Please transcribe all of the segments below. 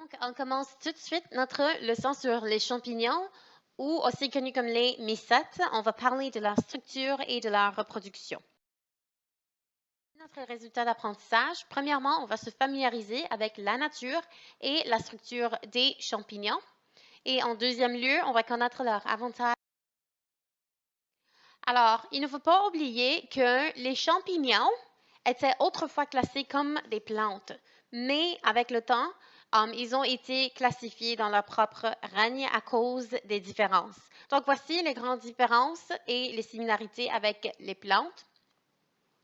Donc, on commence tout de suite notre leçon sur les champignons, ou aussi connus comme les mycètes. On va parler de leur structure et de leur reproduction. Notre résultat d'apprentissage, premièrement, on va se familiariser avec la nature et la structure des champignons. Et en deuxième lieu, on va connaître leurs avantages. Alors, il ne faut pas oublier que les champignons étaient autrefois classés comme des plantes, mais avec le temps, ils ont été classifiés dans leur propre règne à cause des différences. Donc, voici les grandes différences et les similarités avec les plantes.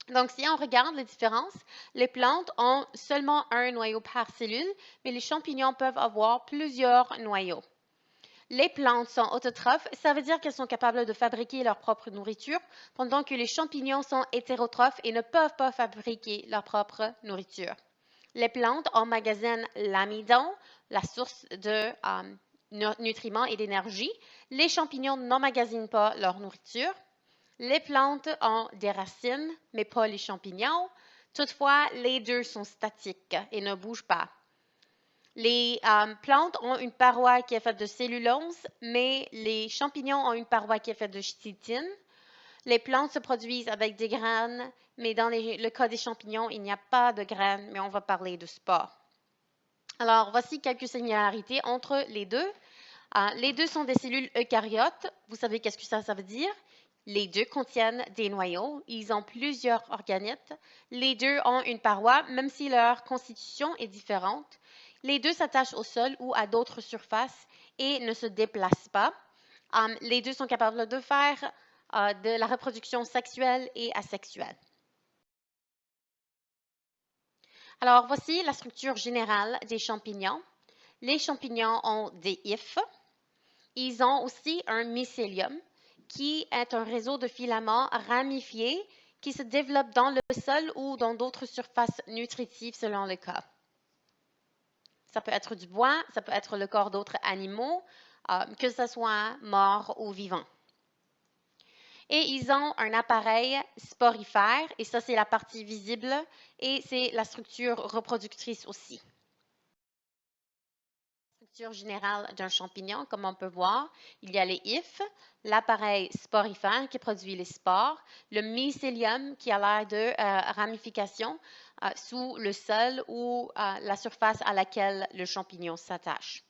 Donc, si on regarde les différences, les plantes ont seulement un noyau par cellule, mais les champignons peuvent avoir plusieurs noyaux. Les plantes sont autotrophes, ça veut dire qu'elles sont capables de fabriquer leur propre nourriture, pendant que les champignons sont hétérotrophes et ne peuvent pas fabriquer leur propre nourriture. Les plantes emmagasinent l'amidon, la source de nutriments et d'énergie. Les champignons n'emmagasinent pas leur nourriture. Les plantes ont des racines, mais pas les champignons. Toutefois, les deux sont statiques et ne bougent pas. Les plantes ont une paroi qui est faite de cellulose, mais les champignons ont une paroi qui est faite de chitine. Les plantes se produisent avec des graines, mais dans le cas des champignons, il n'y a pas de graines, mais on va parler de spores. Alors, voici quelques similarités entre les deux. Les deux sont des cellules eucaryotes. Vous savez qu'est-ce que ça veut dire? Les deux contiennent des noyaux. Ils ont plusieurs organites. Les deux ont une paroi, même si leur constitution est différente. Les deux s'attachent au sol ou à d'autres surfaces et ne se déplacent pas. Les deux sont capables de faire de la reproduction sexuelle et asexuelle. Alors, voici la structure générale des champignons. Les champignons ont des hyphes. Ils ont aussi un mycélium, qui est un réseau de filaments ramifiés qui se développe dans le sol ou dans d'autres surfaces nutritives selon le cas. Ça peut être du bois, ça peut être le corps d'autres animaux, que ce soit mort ou vivant. Et ils ont un appareil sporifère, et ça c'est la partie visible, et c'est la structure reproductrice aussi. Structure générale d'un champignon, comme on peut voir, il y a les hyphes, l'appareil sporifère qui produit les spores, le mycélium qui a l'air de ramification sous le sol ou la surface à laquelle le champignon s'attache.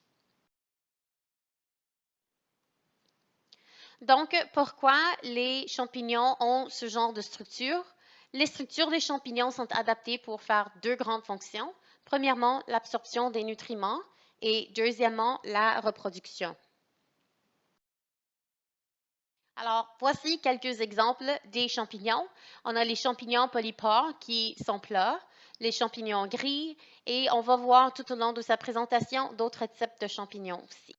Donc, pourquoi les champignons ont ce genre de structure? Les structures des champignons sont adaptées pour faire deux grandes fonctions. Premièrement, l'absorption des nutriments et deuxièmement, la reproduction. Alors, voici quelques exemples des champignons. On a les champignons polypores qui sont plats, les champignons gris, et on va voir tout au long de sa présentation d'autres types de champignons aussi.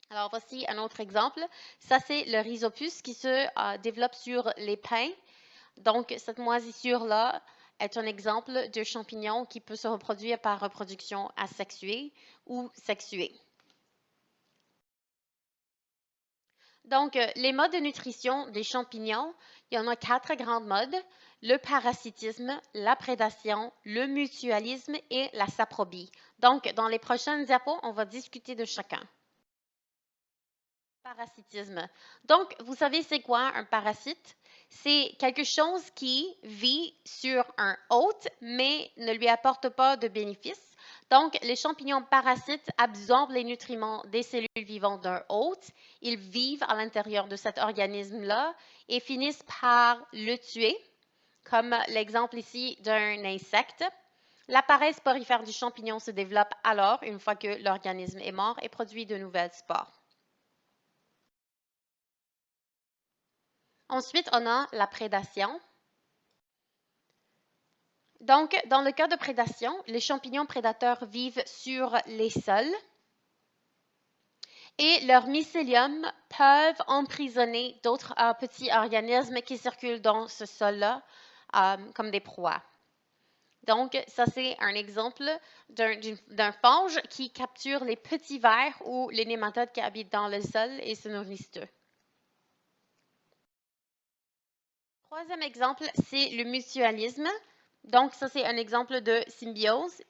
Alors, voici un autre exemple. Ça, c'est le rhizopus qui se développe sur les pins. Donc, cette moisissure-là est un exemple de champignon qui peut se reproduire par reproduction asexuée ou sexuée. Donc, les modes de nutrition des champignons, il y en a 4 grands modes: le parasitisme, la prédation, le mutualisme et la saprobie. Donc, dans les prochaines diapos, on va discuter de chacun. Parasitisme. Donc, vous savez c'est quoi un parasite? C'est quelque chose qui vit sur un hôte, mais ne lui apporte pas de bénéfices. Donc, les champignons parasites absorbent les nutriments des cellules vivantes d'un hôte. Ils vivent à l'intérieur de cet organisme-là et finissent par le tuer, comme l'exemple ici d'un insecte. L'appareil sporifère du champignon se développe alors, une fois que l'organisme est mort, et produit de nouvelles spores. Ensuite, on a la prédation. Donc, dans le cas de prédation, les champignons prédateurs vivent sur les sols et leurs mycéliums peuvent emprisonner d'autres petits organismes qui circulent dans ce sol-là comme des proies. Donc, ça, c'est un exemple d'un fange qui capture les petits vers ou les nématodes qui habitent dans le sol et se nourrissent d'eux. Troisième exemple, c'est le mutualisme. Donc, ça, c'est un exemple de symbiose.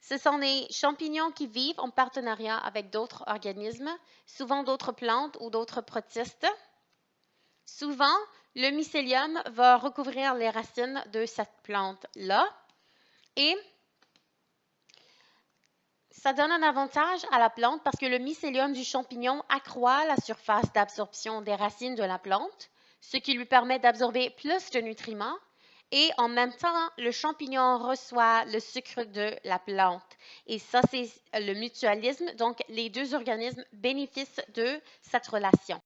Ce sont des champignons qui vivent en partenariat avec d'autres organismes, souvent d'autres plantes ou d'autres protistes. Souvent, le mycélium va recouvrir les racines de cette plante-là et ça donne un avantage à la plante parce que le mycélium du champignon accroît la surface d'absorption des racines de la plante, ce qui lui permet d'absorber plus de nutriments. Et en même temps, le champignon reçoit le sucre de la plante. Et ça, c'est le mutualisme. Donc, les deux organismes bénéficient de cette relation.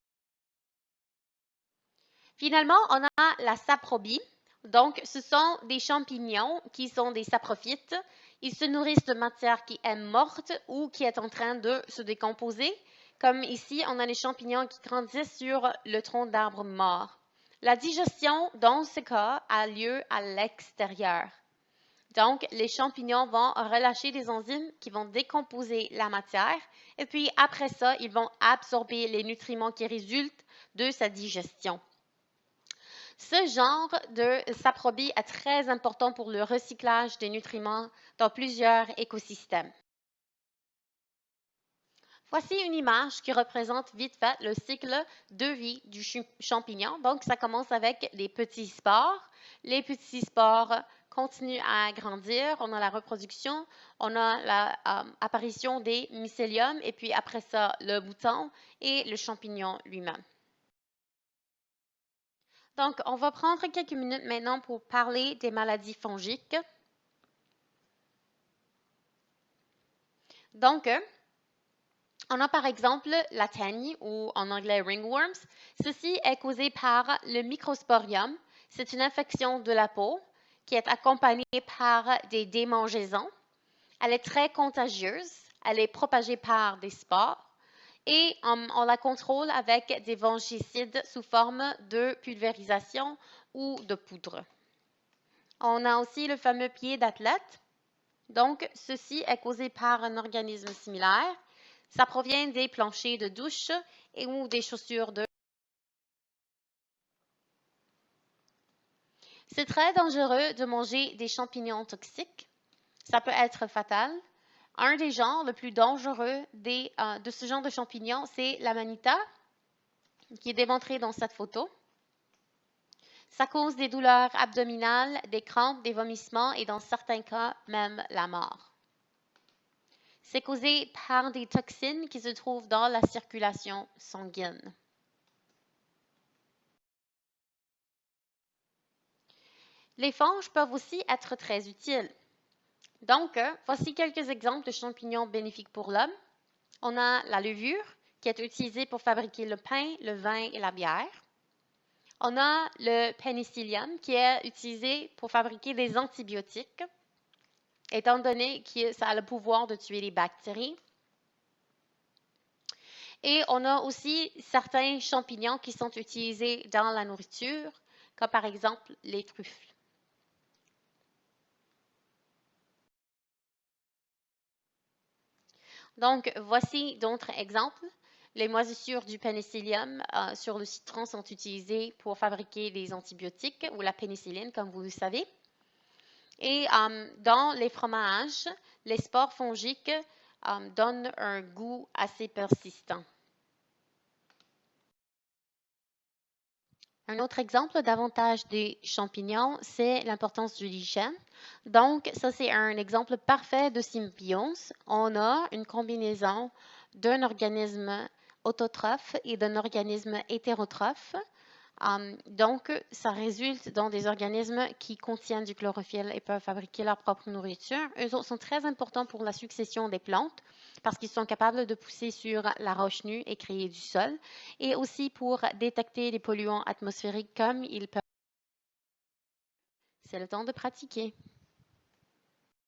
Finalement, on a la saprobie. Donc, ce sont des champignons qui sont des saprophytes. Ils se nourrissent de matière qui est morte ou qui est en train de se décomposer. Comme ici, on a les champignons qui grandissent sur le tronc d'arbres morts. La digestion, dans ce cas, a lieu à l'extérieur. Donc, les champignons vont relâcher des enzymes qui vont décomposer la matière et puis après ça, ils vont absorber les nutriments qui résultent de sa digestion. Ce genre de saprobie est très important pour le recyclage des nutriments dans plusieurs écosystèmes. Voici une image qui représente vite fait le cycle de vie du champignon. Donc, ça commence avec les petits spores. Les petits spores continuent à grandir. On a la reproduction, on a l'apparition des mycéliums et puis après ça, le bouton et le champignon lui-même. Donc, on va prendre quelques minutes maintenant pour parler des maladies fongiques. Donc, on a par exemple la teigne ou en anglais ringworms. Ceci est causé par le microsporium. C'est une infection de la peau qui est accompagnée par des démangeaisons. Elle est très contagieuse. Elle est propagée par des spores. Et on la contrôle avec des fongicides sous forme de pulvérisation ou de poudre. On a aussi le fameux pied d'athlète. Donc, ceci est causé par un organisme similaire. Ça provient des planchers de douche et ou des chaussures de... C'est très dangereux de manger des champignons toxiques. Ça peut être fatal. Un des genres le plus dangereux de ce genre de champignons, c'est l'amanita, qui est démontré dans cette photo. Ça cause des douleurs abdominales, des crampes, des vomissements et dans certains cas, même la mort. C'est causé par des toxines qui se trouvent dans la circulation sanguine. Les fanges peuvent aussi être très utiles. Donc, voici quelques exemples de champignons bénéfiques pour l'homme. On a la levure, qui est utilisée pour fabriquer le pain, le vin et la bière. On a le pénicillium, qui est utilisé pour fabriquer des antibiotiques, étant donné que ça a le pouvoir de tuer les bactéries. Et on a aussi certains champignons qui sont utilisés dans la nourriture, comme par exemple les truffes. Donc, voici d'autres exemples. Les moisissures du pénicillium sur le citron sont utilisées pour fabriquer des antibiotiques ou la pénicilline, comme vous le savez. Et dans les fromages, les spores fongiques donnent un goût assez persistant. Un autre exemple d'avantage des champignons, c'est l'importance de l'hygiène. Donc, ça, c'est un exemple parfait de symbiose. On a une combinaison d'un organisme autotrophe et d'un organisme hétérotrophe. Donc, ça résulte dans des organismes qui contiennent du chlorophylle et peuvent fabriquer leur propre nourriture. Eux autres sont très importants pour la succession des plantes parce qu'ils sont capables de pousser sur la roche nue et créer du sol, et aussi pour détecter les polluants atmosphériques comme ils peuvent. C'est le temps de pratiquer.